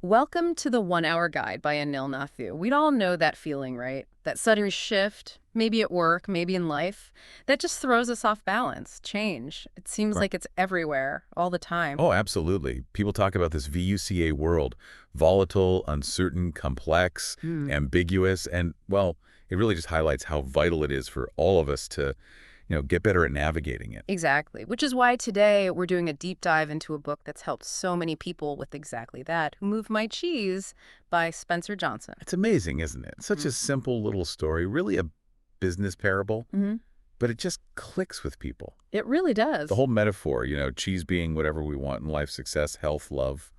Welcome to the 1 Hour Guide by Anil Nathu. We'd all know that feeling, right? That sudden shift, maybe at work, maybe in life, that just throws us off balance, change. It seems Right. like it's everywhere, all the time. Oh, absolutely. People talk about this VUCA world, volatile, uncertain, complex, Hmm. ambiguous, and, well, it really just highlights how vital it is for all of us to, get better at navigating it. Exactly. Which is why today we're doing a deep dive into a book that's helped so many people with exactly that, Who Moved My Cheese by Spencer Johnson. It's amazing, isn't it? Such a simple little story, really a business parable, Mm-hmm. but it just clicks with people. It really The does. whole metaphor, cheese being whatever we want in life, success, health, love,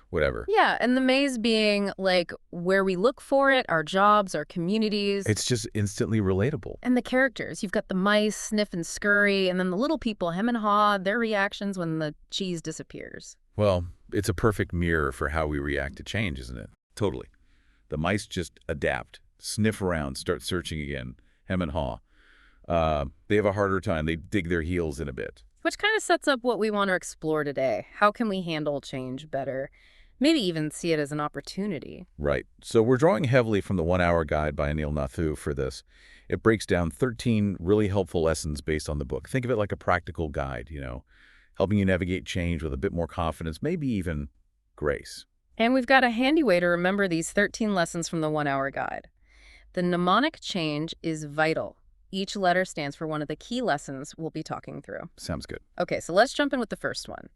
whatever. Yeah, and the maze being like where we look for it, our jobs, our communities. It's just instantly relatable. And the characters. You've got the mice, Sniff and Scurry, and then the little people, Hem and Haw, their reactions when the cheese disappears. Well, it's a perfect mirror for how we react to change, isn't it? Totally. The mice just adapt, sniff around, start searching again, hem and haw. They have a harder time. They dig their heels in a bit. Which kind of sets up what we want to explore today. How can we handle change better? Maybe even see it as an opportunity. Right. So we're drawing heavily from the 1 Hour Guide by Anil Nathu for this. It breaks down 13 really helpful lessons based on the book. Think of it like a practical guide, helping you navigate change with a bit more confidence, maybe even grace. And we've got a handy way to remember these 13 lessons from the 1 Hour Guide. The mnemonic change is vital. Each letter stands for one of the key lessons we'll be talking through. Sounds good. Okay, so let's jump in with the first one.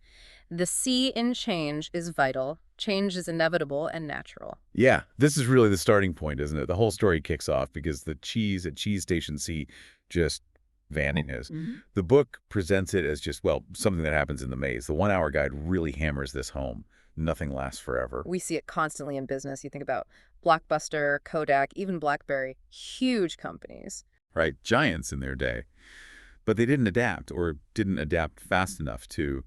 The C in change is vital. Change is inevitable and natural. Yeah, this is really the starting point, isn't it? The whole story kicks off because the cheese at Cheese Station C just vanishes. Mhm. The book presents it as just, well, something that happens in the maze. The 1 Hour Guide really hammers this home. Nothing lasts forever. We see it constantly in business. You think about Blockbuster, Kodak, even BlackBerry, huge companies. Right? Giants in their day. But they didn't adapt or didn't adapt fast enough to,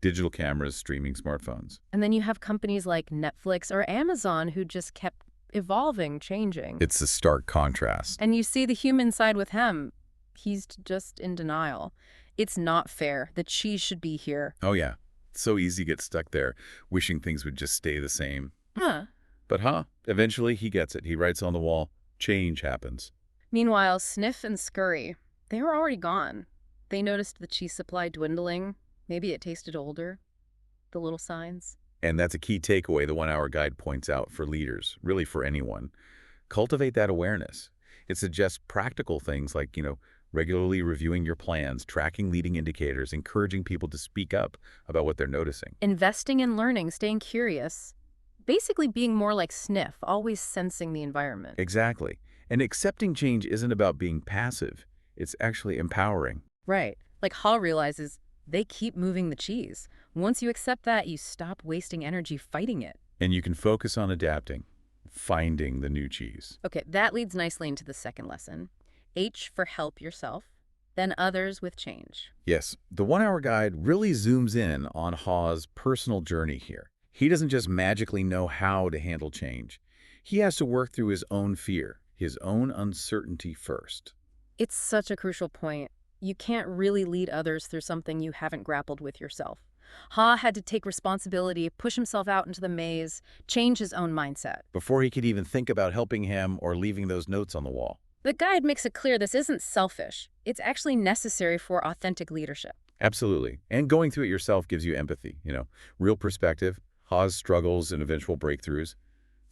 digital cameras, streaming smartphones. And then you have companies like Netflix or Amazon who just kept evolving, changing. It's a stark contrast. And you see the human side with him. He's just in denial. It's not fair. The cheese should be here. Oh, yeah. It's so easy to get stuck there, wishing things would just stay the same. Huh. But eventually he gets it. He writes on the wall, change happens. Meanwhile, Sniff and Scurry, they were already gone. They noticed the cheese supply dwindling. Maybe it tasted older. The little signs. And that's a key takeaway the 1 Hour Guide points out for leaders, really for anyone. Cultivate that awareness. It suggests practical things like, regularly reviewing your plans, tracking leading indicators, encouraging people to speak up about what they're noticing. Investing in learning, staying curious. Basically being more like Sniff, always sensing the environment. Exactly. And accepting change isn't about being passive. It's actually empowering. Right. Like Haw realizes they keep moving the cheese. Once you accept that, you stop wasting energy fighting it. And you can focus on adapting, finding the new cheese. Okay, that leads nicely into the second lesson. H for help yourself, then others with change. Yes, the 1 Hour Guide really zooms in on Haw's personal journey here. He doesn't just magically know how to handle change. He has to work through his own fear, his own uncertainty first. It's such a crucial point. You can't really lead others through something you haven't grappled with yourself. Ha had to take responsibility, push himself out into the maze, change his own mindset. Before he could even think about helping him or leaving those notes on the wall. The guide makes it clear this isn't selfish. It's actually necessary for authentic leadership. Absolutely. And going through it yourself gives you empathy, real perspective, Haw's struggles and eventual breakthroughs.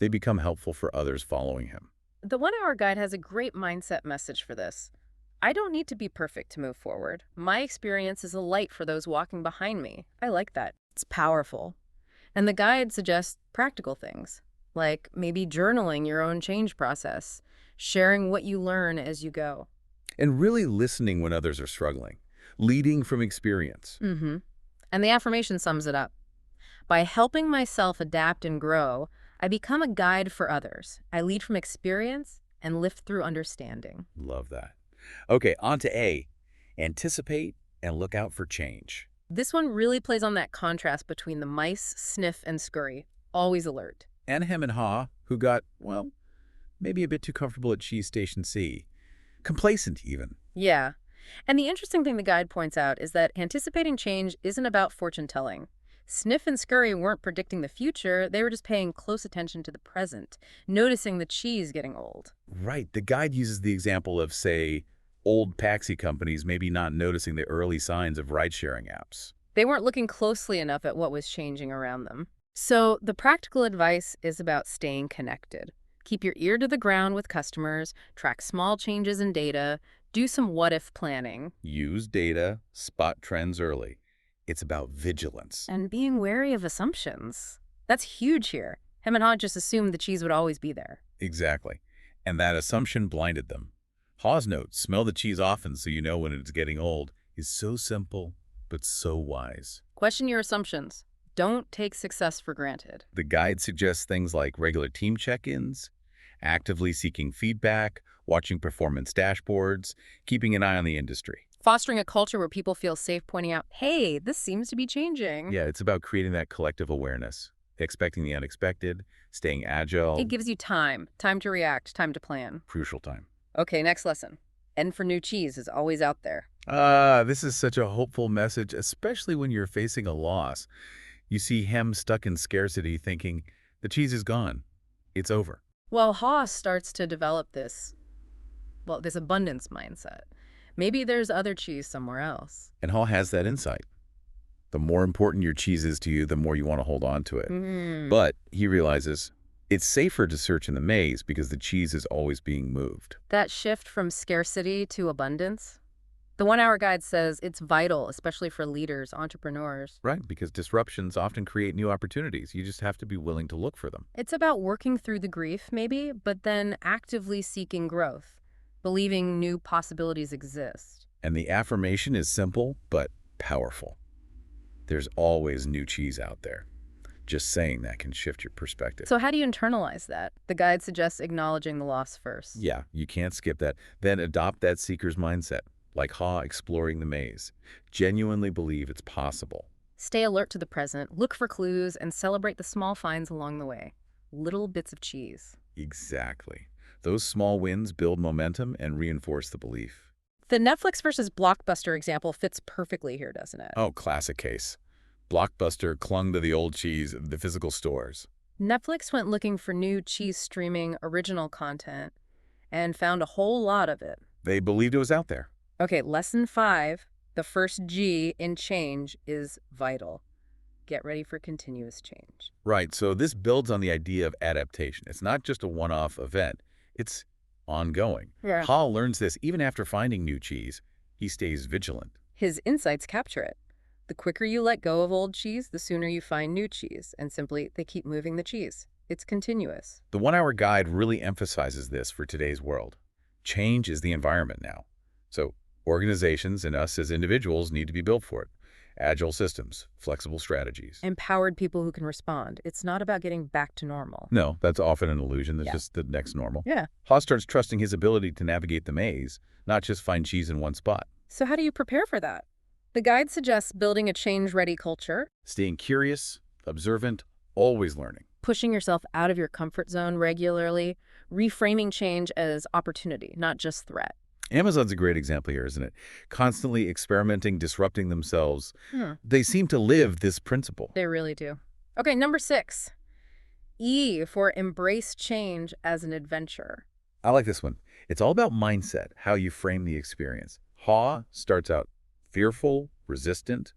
They become helpful for others following him. The 1 Hour Guide has a great mindset message for this. I don't need to be perfect to move forward. My experience is a light for those walking behind me. I like that. It's powerful. And the guide suggests practical things, like maybe journaling your own change process, sharing what you learn as you go. And really listening when others are struggling, leading from experience. Mm-hmm. And the affirmation sums it up. By helping myself adapt and grow, I become a guide for others. I lead from experience and lift through understanding. Love that. Okay, on to A. Anticipate and look out for change. This one really plays on that contrast between the mice, Sniff, and Scurry, always alert. And hem and haw, who got, well, maybe a bit too comfortable at Cheese Station C. Complacent, even. Yeah. And the interesting thing the guide points out is that anticipating change isn't about fortune telling. Sniff and Scurry weren't predicting the future, they were just paying close attention to the present, noticing the cheese getting old. Right. The guide uses the example of, say, old taxi companies maybe not noticing the early signs of ride-sharing apps. They weren't looking closely enough at what was changing around them. So, the practical advice is about staying connected. Keep your ear to the ground with customers, track small changes in data, do some what-if planning, Use data, spot trends early. It's about vigilance. and being wary of assumptions. That's huge here. Him and Hod just assumed the cheese would always be there. Exactly. And that assumption blinded them. Hawes note, smell the cheese often so you know when it's getting old, is so simple, but so wise. Question your assumptions. Don't take success for granted. The guide suggests things like regular team check-ins, actively seeking feedback, watching performance dashboards, keeping an eye on the industry. Fostering a culture where people feel safe pointing out, hey, this seems to be changing. Yeah, it's about creating that collective awareness, expecting the unexpected, staying agile. It gives you time to react, time to plan. Crucial time. Okay, next lesson. N for new cheese is always out there. This is such a hopeful message, especially when you're facing a loss. You see him stuck in scarcity thinking, the cheese is gone. It's over. Well, Haas starts to develop this abundance mindset. Maybe there's other cheese somewhere else. And Hall has that insight. The more important your cheese is to you, the more you want to hold on to it. But he realizes it's safer to search in the maze because the cheese is always being moved. That shift from scarcity to abundance? The 1 Hour Guide says it's vital, especially for leaders, entrepreneurs. Right, because disruptions often create new opportunities. You just have to be willing to look for them. It's about working through the grief, maybe, but then actively seeking growth, believing new possibilities exist. And the affirmation is simple, but powerful. There's always new cheese out there. Just saying that can shift your perspective. So how do you internalize that? The guide suggests acknowledging the loss first. Yeah, you can't skip that. Then adopt that seeker's mindset, like Ha exploring the maze. Genuinely believe it's possible. Stay alert to the present, look for clues, and celebrate the small finds along the way. Little bits of cheese. Exactly. Those small wins build momentum and reinforce the belief. The Netflix versus Blockbuster example fits perfectly here, doesn't it? Oh, classic case. Blockbuster clung to the old cheese of the physical stores. Netflix went looking for new cheese streaming original content and found a whole lot of it. They believed it was out there. Okay, lesson 5, the first G in change is vital. Get ready for continuous change. Right, so this builds on the idea of adaptation. It's not just a one-off event. It's ongoing. Yeah. Hall learns this even after finding new cheese. He stays vigilant. His insights capture it. The quicker you let go of old cheese, the sooner you find new cheese, and simply they keep moving the cheese. It's continuous. The 1 Hour Guide really emphasizes this for today's world. Change is the environment now. So organizations and us as individuals need to be built for it. Agile systems, flexible strategies. Empowered people who can respond. It's not about getting back to normal. No, that's often an illusion. That's Yeah. just the next normal. Yeah. Haas starts trusting his ability to navigate the maze, not just find cheese in one spot. So how do you prepare for that? The guide suggests building a change-ready culture, Staying curious, observant, always learning. pushing yourself out of your comfort zone regularly, reframing change as opportunity, not just threat. Amazon's a great example here, isn't it? Constantly experimenting, disrupting themselves. They seem to live this principle. They really do. Okay, number 6. E for embrace change as an adventure. I like this one. It's all about mindset, how you frame the experience. Ha starts out fearful, resistant,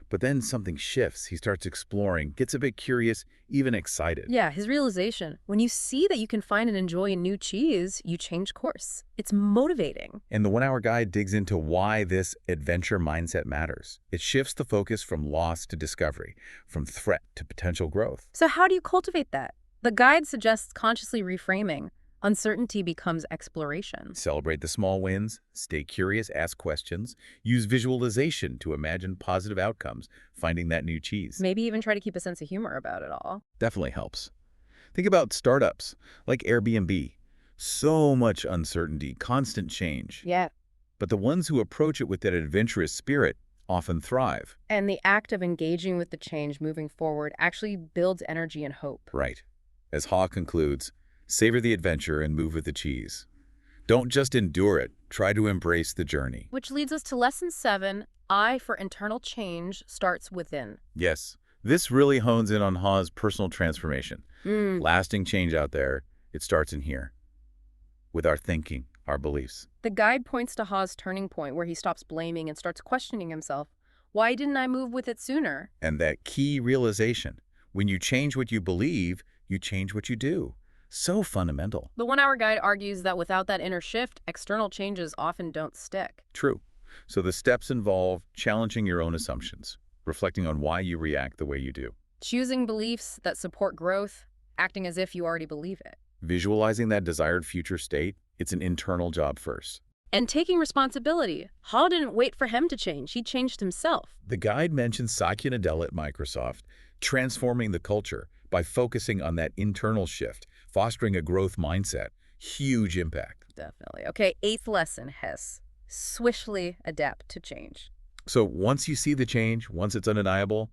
but then something shifts. He starts exploring, gets a bit curious, even excited. Yeah, his realization. When you see that you can find and enjoy a new cheese, you change course. It's motivating. And the 1 Hour Guide digs into why this adventure mindset matters. It shifts the focus from loss to discovery, from threat to potential growth. So how do you cultivate that? The guide suggests consciously reframing. Uncertainty becomes exploration. Celebrate the small wins, stay curious, ask questions, use visualization to imagine positive outcomes, finding that new cheese. Maybe even try to keep a sense of humor about it all. Definitely helps. Think about startups like Airbnb. So much uncertainty, constant change. Yeah. But the ones who approach it with that adventurous spirit often thrive. And the act of engaging with the change moving forward actually builds energy and hope. Right. As Haw concludes, savor the adventure and move with the cheese. Don't just endure it, try to embrace the journey. Which leads us to lesson 7, I for internal change starts within. Yes, This really hones in on Ha's personal transformation. Mm. Lasting change out there, it starts in here, with our thinking, our beliefs. The guide points to Ha's turning point where he stops blaming and starts questioning himself. Why didn't I move with it sooner? And that key realization, when you change what you believe, you change what you do. So fundamental. The 1 Hour Guide argues that without that inner shift, external changes often don't stick. True. So the steps involve challenging your own assumptions, reflecting on why you react the way you do, Choosing beliefs that support growth, acting as if you already believe it. visualizing that desired future state. It's an internal job first. And taking responsibility. Ha didn't wait for him to change. He changed himself. The guide mentions Satya Nadella at Microsoft, transforming the culture by focusing on that internal shift, fostering a growth mindset. Huge impact. Definitely. Okay, 8th lesson, Hess. Swiftly adapt to change. So once you see the change, once it's undeniable,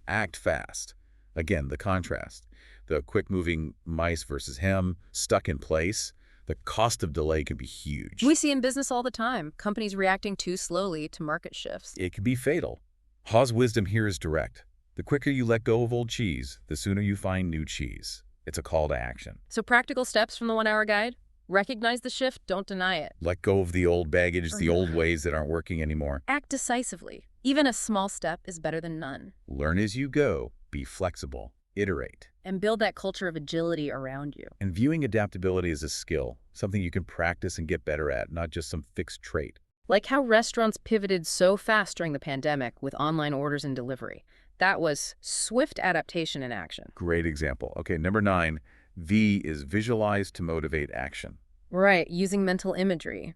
act fast. Again, the contrast. The quick-moving mice versus him, stuck in place. The cost of delay can be huge. We see in business all the time, companies reacting too slowly to market shifts. It can be fatal. Ha's wisdom here is direct. The quicker you let go of old cheese, the sooner you find new cheese. It's a call to action. So practical steps from the 1 Hour Guide? Recognize the shift, don't deny it. Let go of the old baggage, the old ways that aren't working anymore. Act decisively. Even a small step is better than none. Learn as you go. Be flexible. Iterate. And build that culture of agility around you. And viewing adaptability as a skill, something you can practice and get better at, not just some fixed trait. Like how restaurants pivoted so fast during the pandemic with online orders and delivery. That was swift adaptation in action. Great example. Okay, number 9, V is visualize to motivate action. Right, using mental imagery.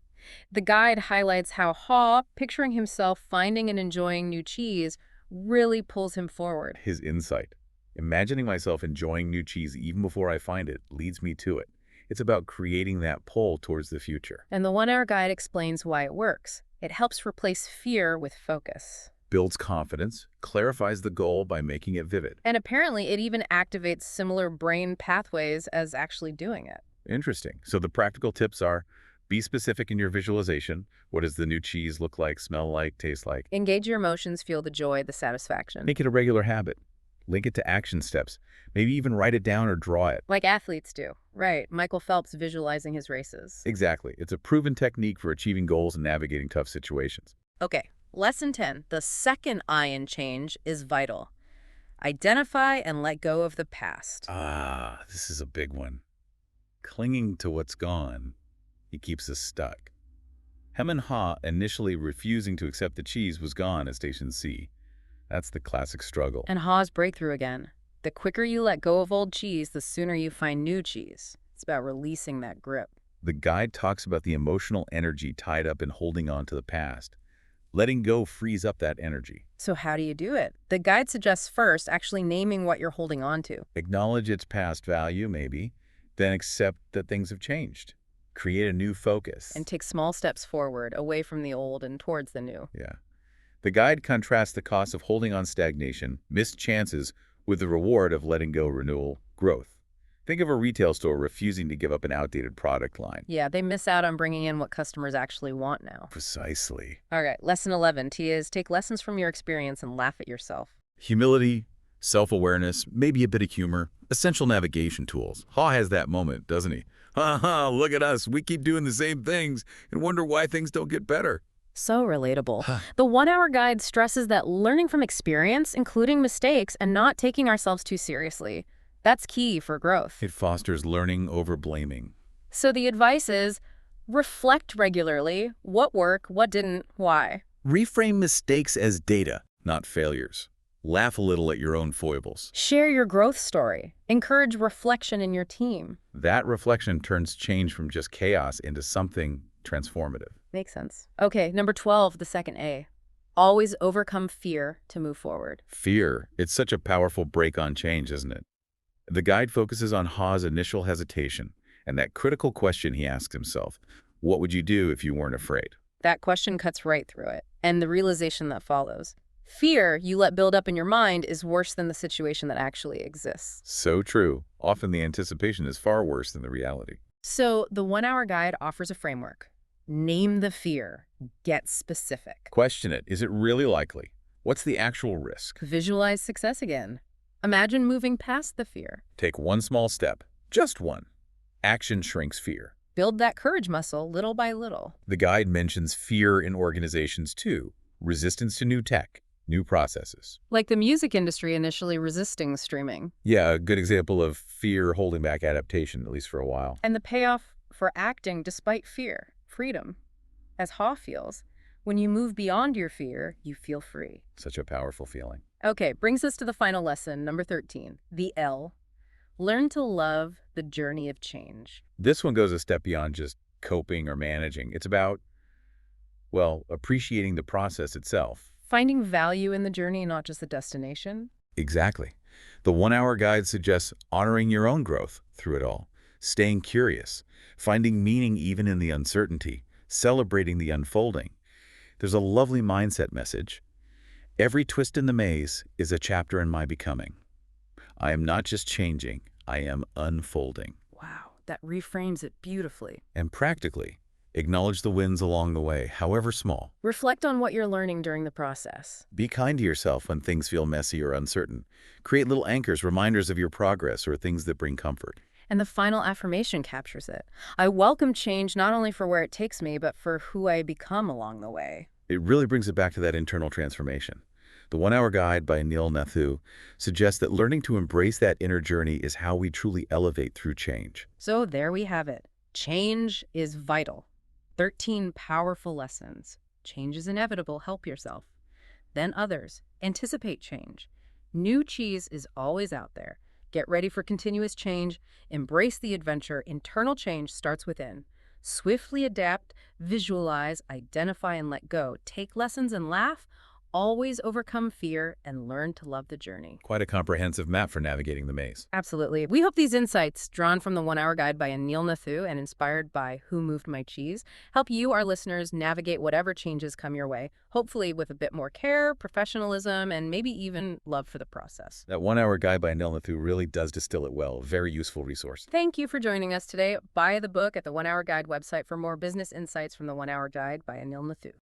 The guide highlights how Ha, picturing himself finding and enjoying new cheese, really pulls him forward. His insight. Imagining myself enjoying new cheese even before I find it leads me to it. It's about creating that pull towards the future. And the 1 Hour Guide explains why it works. It helps replace fear with focus. Builds confidence, clarifies the goal by making it vivid. And apparently it even activates similar brain pathways as actually doing it. Interesting. So the practical tips are, be specific in your visualization. What does the new cheese look like, smell like, taste like? Engage your emotions, feel the joy, the satisfaction. Make it a regular habit. Link it to action steps. Maybe even write it down or draw it. Like athletes do. Right, Michael Phelps visualizing his races. Exactly. It's a proven technique for achieving goals and navigating tough situations. Okay, lesson 10. The second I in change is vital. Identify and let go of the past. Ah, this is a big one. Clinging to what's gone, it keeps us stuck. Hem and Ha initially refusing to accept the cheese was gone at Station C. That's the classic struggle. And Ha's breakthrough again. The quicker you let go of old cheese, the sooner you find new cheese. It's about releasing that grip. The guide talks about the emotional energy tied up in holding on to the past. Letting go frees up that energy. So how do you do it? The guide suggests first actually naming what you're holding on to. Acknowledge its past value, maybe, then accept that things have changed. Create a new focus. And take small steps forward, away from the old and towards the new. Yeah. The guide contrasts the cost of holding on stagnation, missed chances, with the reward of letting go renewal, growth. Think of a retail store refusing to give up an outdated product line. Yeah, they miss out on bringing in what customers actually want now. Precisely. All right, lesson 11, T is take lessons from your experience and laugh at yourself. Humility, self-awareness, maybe a bit of humor, essential navigation tools. Ha has that moment, doesn't he? Ha ha, look at us. We keep doing the same things and wonder why things don't get better. So relatable. The 1 Hour Guide stresses that learning from experience, including mistakes, and not taking ourselves too seriously, that's key for growth. It fosters learning over blaming. So the advice is, reflect regularly. What worked, what didn't, why? Reframe mistakes as data, not failures. Laugh a little at your own foibles. Share your growth story. Encourage reflection in your team. That reflection turns change from just chaos into something transformative. Makes sense. Okay, number 12, the second A. Always overcome fear to move forward. Fear. It's such a powerful break on change, isn't it? The guide focuses on Ha's initial hesitation and that critical question he asks himself, what would you do if you weren't afraid? That question cuts right through it, and the realization that follows. Fear you let build up in your mind is worse than the situation that actually exists. So true. Often the anticipation is far worse than the reality. So the 1 Hour Guide offers a framework. Name the fear. Get specific. Question it. Is it really likely? What's the actual risk? Visualize success again. Imagine moving past the fear. Take one small step, just one. Action shrinks fear. Build that courage muscle little by little. The guide mentions fear in organizations too. Resistance to new tech, new processes. Like the music industry initially resisting streaming. Yeah, a good example of fear holding back adaptation, at least for a while. And the payoff for acting despite fear, freedom. As Ha feels, when you move beyond your fear, you feel free. Such a powerful feeling. Okay, brings us to the final lesson, number 13, the L. Learn to love the journey of change. This one goes a step beyond just coping or managing. It's about, well, appreciating the process itself. Finding value in the journey, not just the destination. Exactly. The 1 Hour Guide suggests honoring your own growth through it all, staying curious, finding meaning even in the uncertainty, celebrating the unfolding. There's a lovely mindset message. Every twist in the maze is a chapter in my becoming. I am not just changing, I am unfolding. Wow, that reframes it beautifully. And practically, acknowledge the wins along the way, however small. Reflect on what you're learning during the process. Be kind to yourself when things feel messy or uncertain. Create little anchors, reminders of your progress or things that bring comfort. And the final affirmation captures it. I welcome change not only for where it takes me, but for who I become along the way. It really brings it back to that internal transformation. The 1 Hour Guide by Neil Nathu suggests that learning to embrace that inner journey is how we truly elevate through change. So there we have it. Change is vital. 13 powerful lessons. Change is inevitable. Help yourself. Then others. Anticipate change. New cheese is always out there. Get ready for continuous change. Embrace the adventure. Internal change starts within. Swiftly adapt, visualize, identify, and let go. Take lessons and laugh. Always overcome fear and learn to love the journey. Quite a comprehensive map for navigating the maze. Absolutely. We hope these insights, drawn from the 1 Hour Guide by Anil Nathu and inspired by Who Moved My Cheese, help you, our listeners, navigate whatever changes come your way, hopefully with a bit more care, professionalism, and maybe even love for the process. That 1 Hour Guide by Anil Nathu really does distill it well. Very useful resource. Thank you for joining us today. Buy the book at the 1 Hour Guide website for more business insights from the 1 Hour Guide by Anil Nathu.